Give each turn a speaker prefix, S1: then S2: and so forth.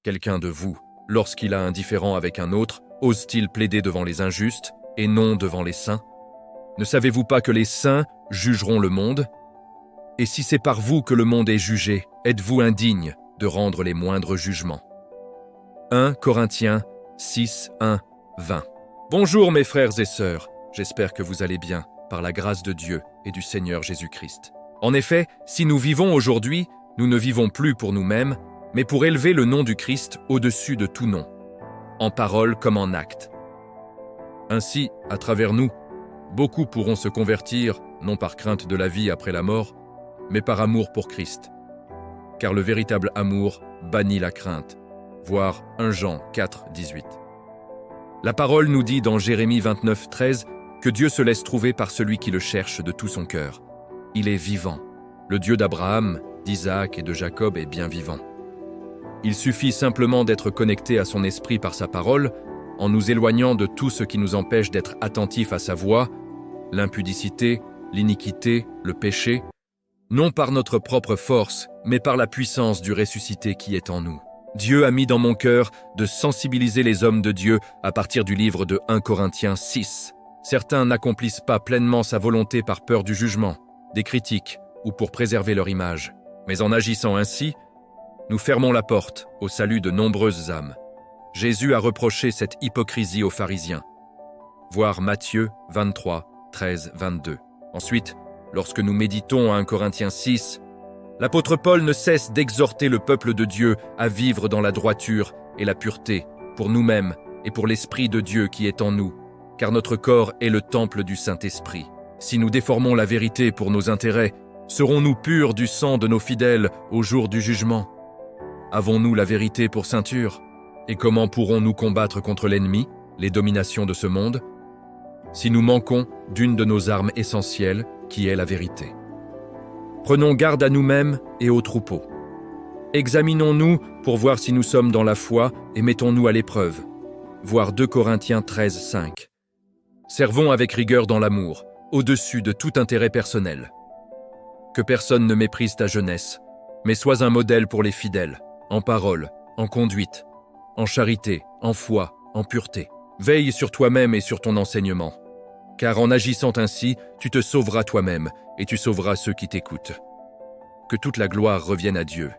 S1: Quelqu'un de vous, lorsqu'il a un différend avec un autre, ose-t-il plaider devant les injustes et non devant les saints? Ne savez-vous pas que les saints jugeront le monde? Et si c'est par vous que le monde est jugé, êtes-vous indigne de rendre les moindres jugements? 1 Corinthiens 6, 1, 20. Bonjour mes frères et sœurs, j'espère que vous allez bien, par la grâce de Dieu et du Seigneur Jésus-Christ. En effet, si nous vivons aujourd'hui, nous ne vivons plus pour nous-mêmes, mais pour élever le nom du Christ au-dessus de tout nom, en parole comme en acte. Ainsi, à travers nous, beaucoup pourront se convertir, non par crainte de la vie après la mort, mais par amour pour Christ. Car le véritable amour bannit la crainte. Voir 1 Jean 4, 18. La parole nous dit dans Jérémie 29, 13 que Dieu se laisse trouver par celui qui le cherche de tout son cœur. Il est vivant. Le Dieu d'Abraham, d'Isaac et de Jacob est bien vivant. Il suffit simplement d'être connecté à son esprit par sa parole, en nous éloignant de tout ce qui nous empêche d'être attentifs à sa voix, l'impudicité, l'iniquité, le péché, non par notre propre force, mais par la puissance du ressuscité qui est en nous. Dieu a mis dans mon cœur de sensibiliser les hommes de Dieu à partir du livre de 1 Corinthiens 6. Certains n'accomplissent pas pleinement sa volonté par peur du jugement, des critiques ou pour préserver leur image. Mais en agissant ainsi, nous fermons la porte au salut de nombreuses âmes. Jésus a reproché cette hypocrisie aux pharisiens. Voir Matthieu 23, 13, 22. Ensuite, lorsque nous méditons à 1 Corinthiens 6, l'apôtre Paul ne cesse d'exhorter le peuple de Dieu à vivre dans la droiture et la pureté, pour nous-mêmes et pour l'Esprit de Dieu qui est en nous, car notre corps est le temple du Saint-Esprit. Si nous déformons la vérité pour nos intérêts, serons-nous purs du sang de nos fidèles au jour du jugement? Avons-nous la vérité pour ceinture? Et comment pourrons-nous combattre contre l'ennemi, les dominations de ce monde? Si nous manquons d'une de nos armes essentielles, qui est la vérité. Prenons garde à nous-mêmes et aux troupeaux. Examinons-nous pour voir si nous sommes dans la foi et mettons-nous à l'épreuve. Voir 2 Corinthiens 13, 5. Servons avec rigueur dans l'amour, au-dessus de tout intérêt personnel. Que personne ne méprise ta jeunesse, mais sois un modèle pour les fidèles, en parole, en conduite, en charité, en foi, en pureté. Veille sur toi-même et sur ton enseignement, car en agissant ainsi, tu te sauveras toi-même et tu sauveras ceux qui t'écoutent. Que toute la gloire revienne à Dieu.